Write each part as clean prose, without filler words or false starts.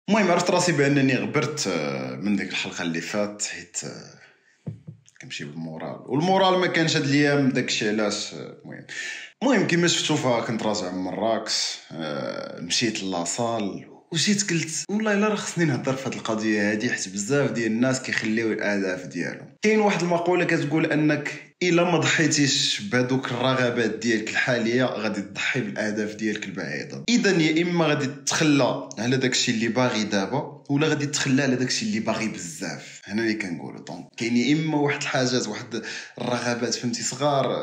المهم عرفت راسي بانني غبرت من ديك الحلقه اللي فات حيت كنمشي بالمورال والمورال ما كانش هاد الايام داكشي علاش. المهم كيما شفتوا فكنت راجع من مراكش، مشيت لاصال وجيت قلت والله الا راه خصني نهضر في هاد القضيه هادي حيت بزاف ديال الناس كيخليو الاهداف ديالهم. كاين واحد المقوله كتقول انك الا ما ضحيتيش بهذوك الرغبات ديالك الحاليه غادي تضحي بالاهداف ديالك البعيده. اذا يا اما غادي تتخلى على داكشي اللي باغي دابا ولا غادي تتخلى على داكشي اللي باغي بزاف. هنا اللي كنقولوا دونك كاين يا اما واحد الحاجات واحد الرغبات فهمتي صغار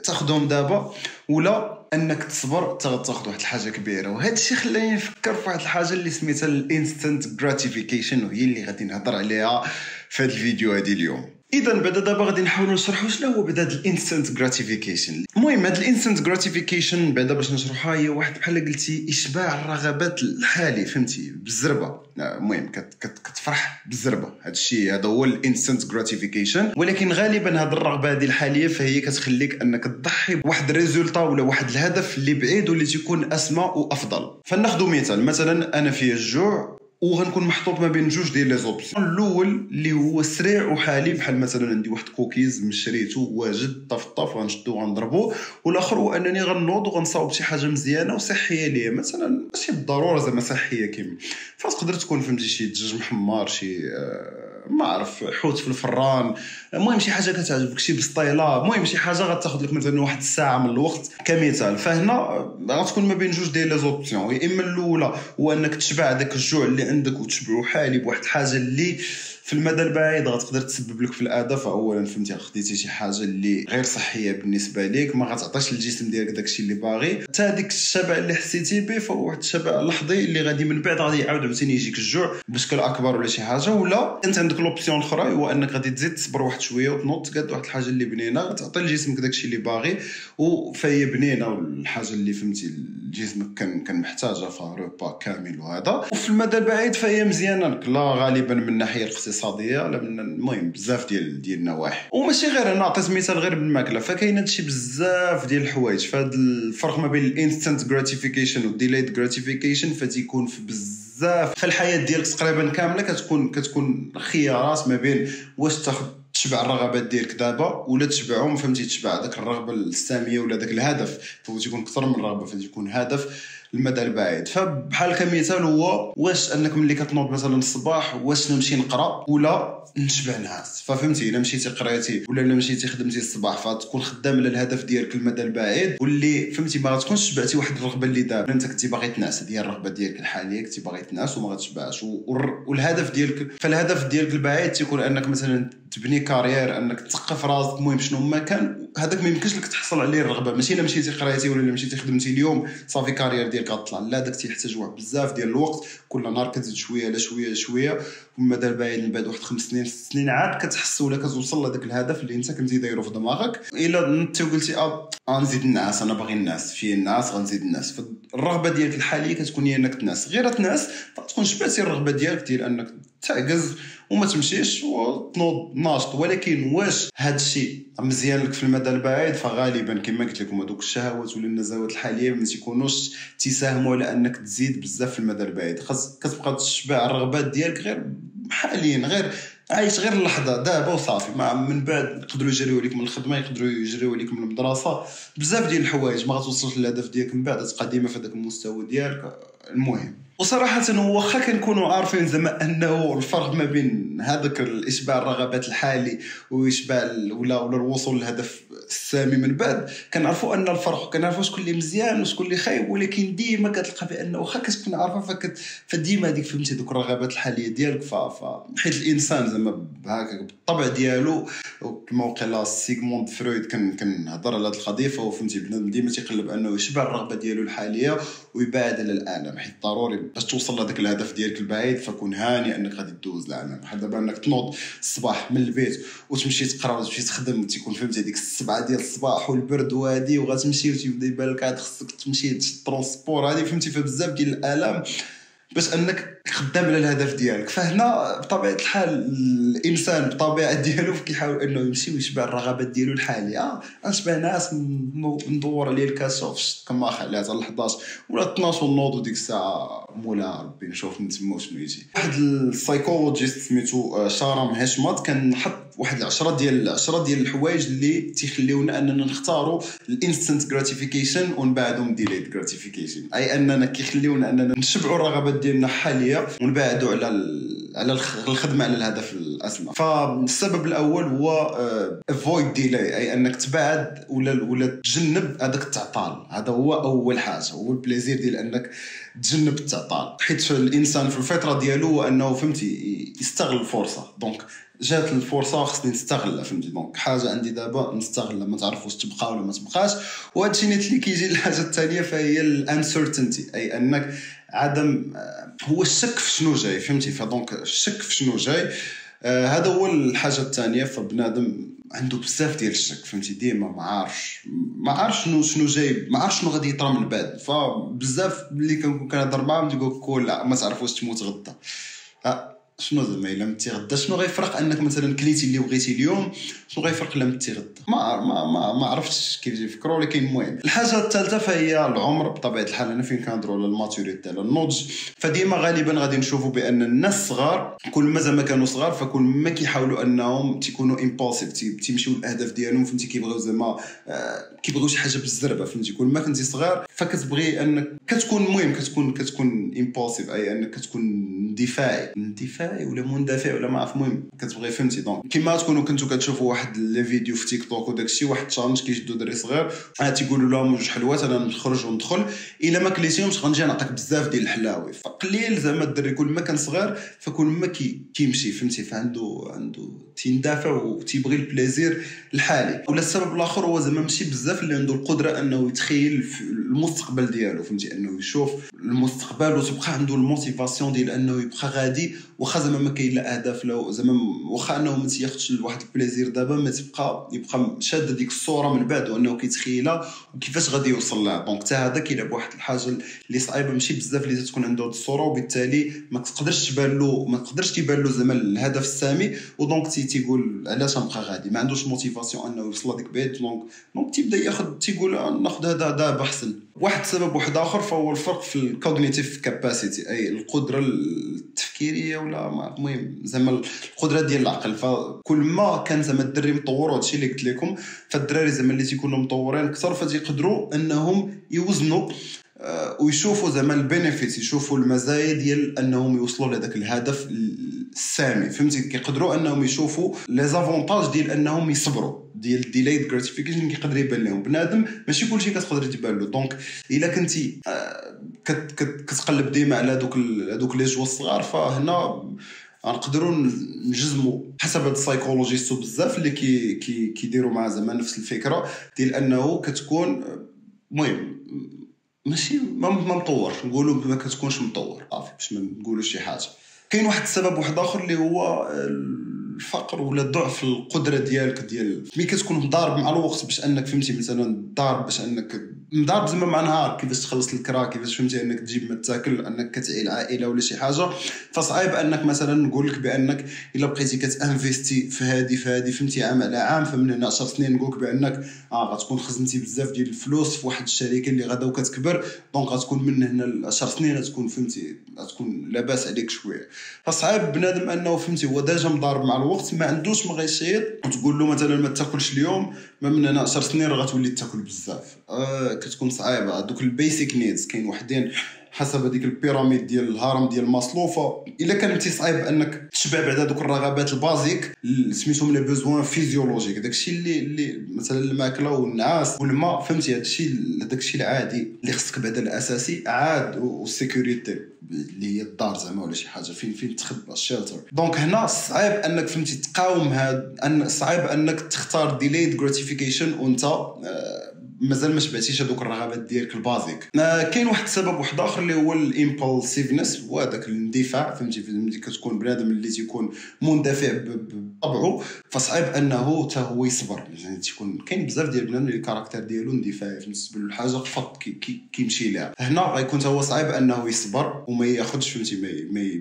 تاخذهم دابا، ولا انك تصبر تاخذ واحد الحاجه كبيره. وهذا الشيء خلاني نفكر في واحد الحاجه اللي سميتها الانستنت غراتيفيكيشن، وهي اللي غادي نهضر عليها في هذا الفيديو هذه اليوم. اذا بعدا دابا غادي نحاولوا نشرحوا شنو هو بعدا هذا الانستنت غراتيفيكيشن. المهم هذا الانستنت غراتيفيكيشن بعدا باش نشرحها هي واحد بحال قلتي اشباع الرغبات الحالي فهمتي بالزربه. المهم كتفرح بالزربه. هذا الشيء هذا هو الانستنت غراتيفيكيشن. ولكن غالبا هذه الرغبه هذه الحاليه فهي كتخليك انك تضحي بواحد الريزولتا ولا واحد الهدف اللي بعيد واللي تكون اسمى وافضل. فناخذ مثال، مثلا انا في الجوع وغنكون محطوط ما بين جوج ديال لي زوبسيون. الاول اللي هو سريع وحالي، بحال مثلا عندي واحد كوكيز مشريتو واجد طف غنشدو وغنضربو، والاخر هو انني غنوض وغنصاوب شي حاجه مزيانه وصحيه ليا، مثلا ماشي بالضروره زعما صحيه كيما فتقدر تكون فهمتي شي دجاج محمر، شي ما عرف حوت في الفران، المهم شي حاجه كتعجبك، شي بسطيله، المهم شي حاجه غتاخذ لك مثلا واحد الساعه من الوقت كمثال. فهنا غتكون ما بين جوج ديال لي زوبسيون. يا اما الاولى هو انك تشبع داك الجوع اللي عندك وتشبعو حالي بواحد الحاجه اللي في المدى البعيد غتقدر تسبب لك في الاهداف. اولا فهمتي خديتي شي حاجه اللي غير صحيه بالنسبه ليك، ما غتعطيش للجسم ديالك داكشي اللي باغي. حتى ديك الشبع اللي حسيتي به فهو واحد الشبع لحظي اللي غادي من بعد غادي يعاود عاوتاني يجيك الجوع بشكل اكبر ولا شي حاجه. ولا انت عندك لوبسيون الاخرى هو انك غادي تزيد تصبر واحد شويه وتنوض تقاد واحد الحاجه اللي بنينه تعطي لجسمك داكشي اللي باغي وفهي بنينه والحاجه اللي فهمتي جسمك كان محتاجها فروبا كامل. وهذا وفي المدى البعيد فهي مزيانه لك، لا غالبا من الناحيه الاقتصاديه لا من المهم بزاف ديال النواحي. وماشي غير انا عطيت مثال غير بالماكله، فكاين هادشي بزاف ديال الحوايج. فهاد الفرق ما بين الانستنت غراتيفيكيشن والديلايد غراتيفيكيشن فتيكون في بزاف في الحياه ديالك تقريبا كامله كتكون خيارات ما بين واش تاخذ تشبع الرغبات ديالك دابا ولا تشبعهم فهمتي تشبع داك الرغبه الساميه ولا داك الهدف فهو تيكون اكثر من رغبه فتيكون هدف المدى البعيد. فبحال كمثال هو واش انك ملي كتنوض مثلا الصباح واش نمشي نقرا ولا نشبع نعاس. ففهمتي الا مشيتي قريتي ولا الا مشيتي خدمتي الصباح فتكون خدام على الهدف ديالك المدى البعيد واللي فهمتي ما غتكونش شبعتي واحد الرغبه اللي دابا انت كنتي باغي تنعس. هذه الرغبه ديالك الحاليه كنتي باغي تنعس وما غتشبعش. والهدف ديالك فالهدف ديالك البعيد تيكون انك مثلا تبني كارير، انك تثقف راسك، المهم شنو ما كان هذاك ما يمكنش لك تحصل عليه الرغبه. ماشي الا مشيتي قريتي ولا الا مشيتي خدمتي اليوم صافي كارير ديالك غطلع، لا داك تيحتاج واحد بزاف ديال الوقت. كل نهار كتزيد شويه على شويه شويه ومدى البعيد من بعد واحد 5 سنين 6 سنين عاد كتحس ولا كتوصل لذاك الهدف اللي انت كنتي دايرو في دماغك. الا انت قلتي غنزيد النعاس، انا باغي الناس في الناس غنزيد الناس، فالرغبه ديالك الحاليه كتكون هي انك تنعس. غير تنعس فتكون شبعتي الرغبه ديالك ديال انك تعجز وما تمشيش وتنوض ناشط. ولكن واش هذا الشيء مزيان لك في المدى البعيد؟ فغالبا كما قلت لكم هذوك الشهوات ولا النزوات الحاليه ما تيكونوش تساهموا على انك تزيد بزاف في المدى البعيد. خاص كتبقى تشبع الرغبات ديالك غير حاليا، غير عايش غير اللحظه دابا وصافي. مع من بعد يقدروا يجريو عليك من الخدمه، يقدروا يجريو عليك من المدرسه، بزاف ديال الحوايج ما غتوصلش للهدف ديالك من بعد تبقى ديما في هذاك المستوى ديالك. المهم وصراحه واخا كنكونوا عارفين زعما انه الفرق ما بين هذاك الاشباع الرغبات الحالي واشباع ولا الوصول للهدف السامي من بعد، كنعرفوا ان الفرق، كنعرفوا شكون اللي مزيان وشكون اللي خايب. ولكن ديما كتلقى بانه واخا كتكون عارفه فديما هذيك فهمتي دوك الرغبات الحاليه ديالك حيت الانسان زعما هكا بالطبع ديالو. كما وقيلا سيغموند فرويد كنهضر على هذه القضيه، فهو فهمتي بنادم ديما تيقلب انه يشبع الرغبه ديالو الحاليه ويبعد على الالم، حيت ضروري باش توصل لهذاك الهدف ديالك البعيد فكون هاني انك غادي تدوز العالم. بحال دابا انك تنوض الصباح من البيت وتمشي تقرا وتمشي تخدم، تيكون فهمتي هذيك 7 ديال الصباح والبرد وهادي وغتمشي وتيبدا يبان لك عاد خصك تمشي ترونسبور هادي فهمتي فبزاف ديال الالام باش انك خدام على الهدف ديالك. فهنا بطبيعه الحال الانسان بطبيعه ديالو كيحاول انه يمشي ويشبع الرغبات ديالو الحاليه. نشبع ناس ندور عليه الكاسوف كما خليها حتى ل 11 ولا 12 ونوض وديك الساعه مولا ربي نشوف من تما شنو يجي. واحد السايكولوجيست سميتو شارام هاشمات كان حط واحد 10 ديال الحوايج اللي تيخليونا اننا نختاروا الانستنت جراتيفيكيشن ومن بعدهم ديليد جراتيفيكيشن، اي اننا كيخليونا اننا نشبعوا الرغبات ديالنا حاليا ونبعدوا على الخدمه على الهدف الاسمى. فالسبب الاول هو افويد ديلاي، اي انك تبعد ولا تجنب هذاك التعطال. هذا هو اول حاجه، هو البليزير ديال انك تجنب التعطال، حيت الانسان في الفطره ديالو انه فهمتي يستغل الفرصه. دونك جات الفرصه خصني نستغلها، فهمتي. دونك حاجه عندي دابا نستغلها، ما تعرف واش تبقى ولا ما تبقاش. وهذا الشيء اللي كيجي الحاجه الثانيه فهي الانسرتينتي، اي انك عدم هو الشك في شنو جاي، فهمتي. فدونك الشك في شنو جاي هذا هو الحاجه الثانيه. فبنادم عنده بزاف ديال الشك، فهمتي، ديما ما عارفش شنو جاي، ما عارفش شنو غادي يطرا من بعد. فبزاف اللي كنهضر معاهم تيقول لا ما تعرف واش تموت غدا. شنو زعما الا متي غدا شنو غيفرق انك مثلا كليتي اللي بغيتي اليوم، شنو غيفرق الا متي غدا؟ ما عرفتش كيف يفكروا. ولكن المهم الحاجه الثالثه فهي العمر. بطبيعه الحال انا فين كنهضروا على الماتوريتي على النضج، فديما غالبا غادي نشوفوا بان الناس الصغار كل ما زعما كانوا صغار فكل ما كيحاولوا انهم تيكونوا امبولسيف، تيمشيو للاهداف ديالهم، فهمتي. كيبغيو زعما كيبغيو شي حاجه بالزربه، فهمتي. كل ما كنتي صغير فكتبغي انك كتكون المهم كتكون امبولسيف، اي انك كتكون اندفاعي ولا مندفع ولا ما عرف. المهم كتبغي، فهمتي. دونك كيما تكونوا كنتو كتشوفوا واحد لي فيديو في تيك توك وداكشي، واحد تشالنج كيشدوا دري صغير تيقولوا لهم جوج حلوات انا نخرج وندخل، الا ما كليتيهمش غنجي نعطيك بزاف ديال الحلاوي. فقليل زعما الدري كل ما كان صغير فكل ما كيمشي، فهمتي. فعنده تندافع وتيبغي البليزير الحالي. ولا السبب الاخر هو زعما ماشي بزاف اللي عنده القدره انه يتخيل في المستقبل ديالو، فهمتي، انه يشوف المستقبل وتبقى عنده الموتيفاسيون ديال انه يبقى غادي واخا زعما ما كاين لا اهداف لا زعما واخا انه ما تياخذش لواحد البليزير دابا، ما يبقى شاد ديك الصوره من بعد وانه كيتخيلها وكيفاش غادي يوصل لها. دونك حتى هذا كيلعب واحد الحاجه اللي صعيبه ماشي بزاف اللي تكون عنده الصوره، وبالتالي ما تقدرش تبان له زعما الهدف السامي. ودونك تيقول علاش نبقى غادي، ما عندوش موتيفاسيون انه يوصل لديك بعيد. دونك تيبدا ياخذ تيقول ناخذ هذا دابا احسن. واحد سبب واحد اخر فهو الفرق في الكوغنيتيف كاباسيتي، اي القدره التفكيريه ولا المهم زعما القدره ديال العقل. فكل ما كان زعما الدري مطور، وهادشي اللي قلت لكم، فالدراري زعما اللي تيكونوا مطورين اكثر فتيقدروا انهم يوزنوا ويشوفوا زعما البينيفيت، يشوفوا المزايا ديال انهم يوصلوا لهذاك الهدف السامي، فهمتي. كيقدروا انهم يشوفوا لي زافونتاج ديال انهم يصبروا، ديال ديلايد جراتيفيكيشن كيقدر يبان لهم. بنادم ماشي كلشي كتقدر تبان له. دونك الا كنتي كتقلب ديما على هذوك لي جوا الصغار، فهنا غنقدروا نجزموا حسب هاد السايكولوجيستو بزاف اللي كيديروا مع زعما نفس الفكره ديال انه كتكون المهم ماشي ما مطور، نقولوا ما كتكونش مطور صافي باش ما نقولوا شي حاجه. كاين واحد السبب واحد اخر اللي هو الفقر ولا ضعف القدره ديالك ديال ملي كتكون مضارب مع الوقت باش انك، فهمتي، مثلا ضارب باش انك مضارب زعما مع نهار كيفاش تخلص الكرا، كيفاش، فهمتي، انك تجيب ما تاكل، انك كتعيل عائله ولا شي حاجه. فصعيب انك مثلا نقول لك بانك الا بقيتي كتانفيستي في هذه فهمتي عام على عام، فمن هنا 10 سنين نقول لك بانك غتكون خزنتي بزاف ديال الفلوس في واحد الشركه اللي غدا وكتكبر. دونك غتكون من هنا ل 10 سنين غتكون، فهمتي، غتكون لاباس عليك شويه. فصعيب بنادم انه، فهمتي، هو ديجا مضارب مع الوقت، ما عندوش ما غيشيط وتقول له مثلا ما تاكلش اليوم، ما من هنا 10 سنين غتولي تاكل بزاف. كتكون صعيبه. دوك البيسيك نيدز كاين وحدين حسب هذيك البيراميد ديال الهرم ديال ماسلو. الا كان انت صعيب انك تشبع بعد هذوك الرغبات البازيك سميتهم لي بيزوان فيزيولوجيك، داكشي اللي مثلا الماكله والنعاس والماء، فهمتي، داكشي العادي اللي خصك بعدا الاساسي عاد، والسيكوريتي اللي هي الدار زعما ولا شي حاجه فين تخبى الشيلتر. دونك هنا صعيب انك، فهمتي، تقاوم هذا، صعيب انك تختار ديليد جراتيفيكيشن وانت مازال ما شبعتيش هذوك الرغبات ديالك البازيك. كاين واحد السبب واحد اخر اللي هو الامبولسيفنس، هو هذاك الاندفاع. فهمتي ملي كتكون بنادم اللي تيكون مندفع بطبعه فصعيب انه حتى هو يصبر. يعني تيكون كاين بزاف ديال بنادم اللي الكاركتير ديالو اندفاعي، بالنسبه له الحاجه فط كيمشي لها. هنا غيكون حتى هو صعيب انه يصبر وما ياخذش فهمتي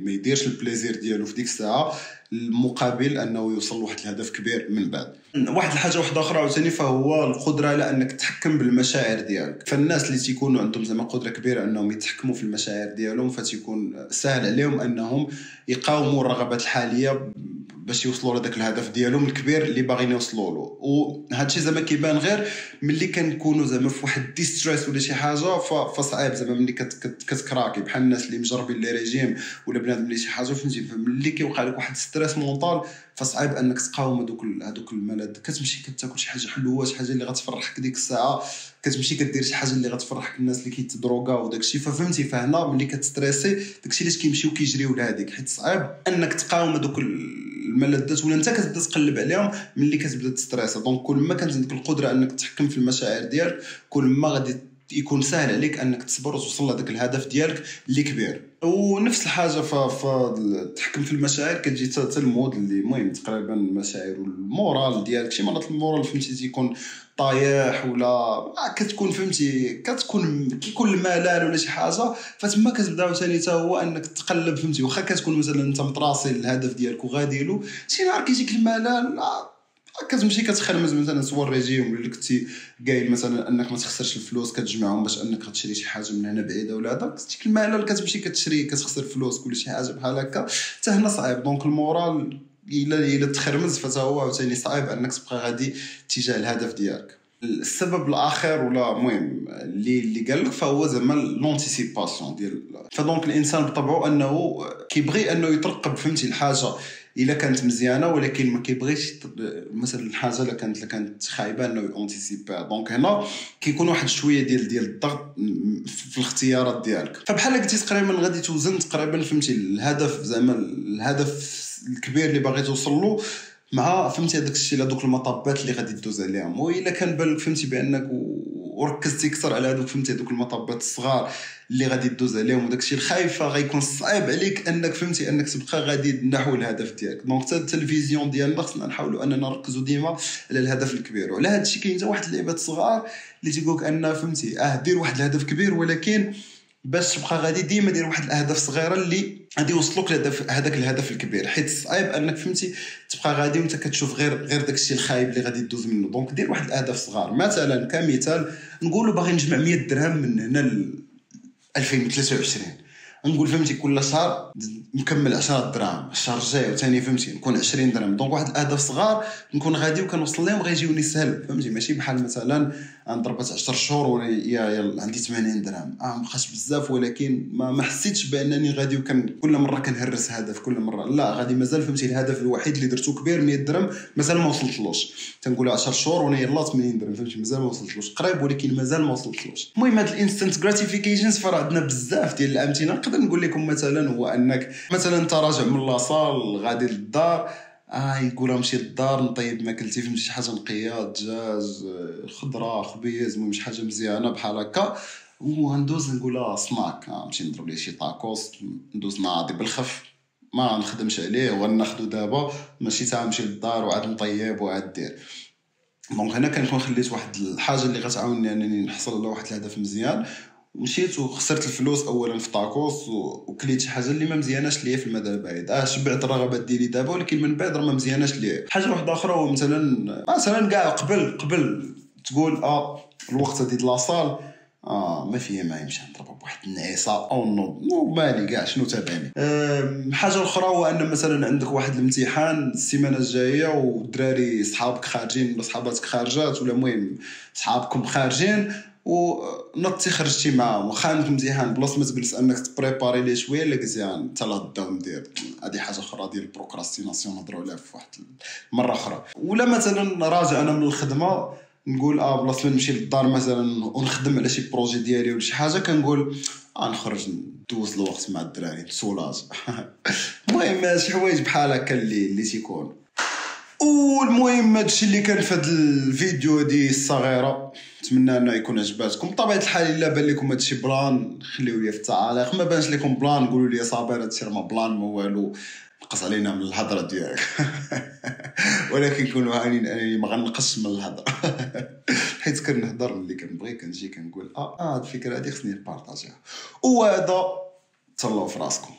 ما يديرش البليزير ديالو في ديك الساعه المقابل انه يوصل لواحد الهدف كبير من بعد. واحد الحاجه واحده اخرى عاوتاني فهو القدره على انك تتحكم بالمشاعر ديالك. فالناس اللي تيكونوا عندهم زعما قدره كبيره انهم يتحكموا في المشاعر ديالهم فتيكون سهل عليهم انهم يقاوموا الرغبات الحاليه باش يوصلوا لهذاك الهدف ديالهم الكبير اللي باغيين يوصلوا له. وهذا الشيء زعما كيبان غير ملي كنكونوا زعما في واحد ديستريس ولا شي حاجه فصعيب زعما ملي كتكراكي بحال الناس اللي مجربين لي ريجيم ولا بنادم اللي شي حاجه فهمتي. ملي كيوقع لك واحد ستريس مونطال فصعيب انك تقاوم هذوك الملذ. كتمشي كتاكل شي حاجه حلوه، شي حاجه اللي غتفرحك ديك الساعه، كتمشي كدير شي حاجه اللي غتفرحك الناس اللي كيتدروغا وداك الشيء. ففهمتي فهنا ملي كتستريسي داكشي علاش كيمشيو كيجريو لهاديك، حيت صعيب انك تقاوم هذوك الملذات ولا انت كتبدا تقلب عليهم ملي كتبدا تستريس. دونك كل ما كانت عندك القدره انك تتحكم في المشاعر ديالك كل ما غادي يكون سهل عليك انك تصبر وتوصل لهذاك الهدف ديالك اللي كبير. ونفس الحاجه التحكم في المشاعر كتجي حتى المود اللي المهم تقريبا المشاعر والمورال ديالك. شي مرات المورال فهمتي تيكون طايح ولا كتكون فهمتي كيكون الملل ولا شي حاجه فتما كتبدا ثاني حتى هو انك تقلب فهمتي. واخا كتكون مثلا انت متراصي للهدف ديالك وغادي له شي نهار كيجيك الملل كتمشي كتخرمز مثلا سوا الريجيم ولا كنتي قايل مثلا انك ما تخسرش الفلوس كتجمعهم باش انك غتشري شي حاجه من هنا بعيده ولا هذا كتجيك الملل كتمشي كتشري كتخسر فلوس ولا شي حاجه بحال هكا حتى هنا صعيب. دونك المورال الا تخرمز فتا هو عاوتاني صعيب انك تبقى غادي تجاه الهدف ديالك. السبب الاخر ولا المهم اللي قال لك فهو زعما لونتيسيباسيون ديال. فدونك الانسان بطبعه انه كيبغي انه يترقب فهمتي الحاجه الا كانت مزيانه ولكن ما كيبغيش مثلا الحاجه الا كانت خايبه انه يونتيسيبا. دونك هنا كيكون واحد شويه ديال الضغط في الاختيارات ديالك. فبحال قلتي تقريبا غادي توزن تقريبا فهمتي الهدف زعما الهدف الكبير اللي باغي توصل له مع فهمتي هذاك الشيء هذوك المطبات اللي غادي تدوز عليهم. والا كان بالك فهمتي بانك وركزتي اكثر على هذوك فهمتي هذوك المطبات الصغار اللي غادي تدوز عليهم وداك الشيء الخايفه غيكون صعيب عليك انك فهمتي انك تبقى غادي نحو الهدف ديالك. دونك حتى التلفزيون ديالنا خصنا نحاولوا اننا نركزوا ديما على الهدف الكبير. وعلى هذا الشيء كاين حتى واحد اللعبات صغار اللي تيقولك ان فهمتي دير واحد الهدف كبير ولكن باش تبقى غادي ديما دير واحد الاهداف صغيره اللي غادي يوصلوك لهذاك الهدف الكبير. حيت صعيب انك فهمتي تبقى غادي وانت كتشوف غير داك الشيء الخايب اللي غادي تدوز منه. دونك دير واحد الاهداف صغار. مثلا كمثال نقولوا باغي نجمع 100 درهم من هنا ل 2023 نقول فهمتي كل شهر نكمل 10 دراهم الشهر الجاي وثاني فهمتي نكون 20 درهم. دونك واحد الاهداف صغار نكون غادي وكنوصل لهم غيجيوني سهل فهمتي. ماشي بحال مثلا ضربت 10 شهور ولا عندي 80 درهم ما بقاش بزاف ولكن ما حسيتش بانني غادي وكان كل مره كنهرس هدف كل مره لا غادي مازال فهمتي الهدف الوحيد اللي درتو كبير 100 درهم مازال ما وصلتلوش. تنقول 10 شهور وانا يلاه 80 درهم فهمتي مازال ما وصلتلوش قريب ولكن مازال ما وصلتلوش. المهم هاد الانستنت غراتيفيكيشنز فرا عندنا بزاف ديال الامثله. نقدر نقول لكم مثلا هو انك مثلا انت راجع من لاصال غادي للدار يقول نمشي للدار نطيب ماكلتي فهمتي شي حاجه نقيه دجاج خضره خبيز المهم شي حاجه مزيانه بحال هكا وندوز نقولها سناك نمشي نضرب لي شي طاكوس ندوز ناضي بالخف ما نخدمش عليه وناخذو دابا ماشي تا نمشي للدار وعاد نطيب وعاد دير. دونك هنا كنكون خليت واحد الحاجه اللي غتعاونني انني نحصل على واحد الهدف مزيان مشيت وخسرت الفلوس اولا في طاكوس وكليت شي حاجه اللي ما مزياناش ليا في المدى البعيد. شبعت الرغبات ديالي دابا ولكن من بعد راه ما مزياناش ليا. حاجه واحده اخرى هو مثلا كاع قبل تقول الوقت هادي لاصال ما فيها ما يمشي نضرب بواحد النعيسه او نوض مالي كاع شنو تابعني. حاجه اخرى هو ان مثلا عندك واحد الامتحان السيمانه الجايه والدراري صحابك خارجين ولا صحاباتك خارجات ولا المهم صحابكم خارجين ونطي خرجتي معاهم واخا عندك امتحان بلاص ما تجلس انك تبريباري ليه شويه الا قلتي انت لا الدوم دير هذه حاجه اخرى ديال البروكراستيناسيون نهضروا عليها في واحد مره اخرى. ولا مثلا راجع انا من الخدمه نقول بلاص ما نمشي للدار مثلا ونخدم على شي بروجي ديالي ولا شي حاجه كنقول نخرج ندوز الوقت مع الدراري سولاج. المهم شي حوايج بحال هكا اللي تيكون. والمهم هادشي اللي كان في هذا الفيديو هذه الصغيره نتمنى انه يكون عجباتكم. بطبيعه الحال الا بان لكم هادشي بلان خليو لي في التعاليق، ما بانش لكم بلان قولوا لي صابر هادشي راه ما بلان ما والو، نقص علينا من الهضره ديالك. ولكن كونوا عانين انني ما غنقصش من الهضره. حيت كنهضر ملي كنبغي كنجي كنقول هاد الفكره هادي خصني نبارطاجيها. وهذا تهلاو في راسكم.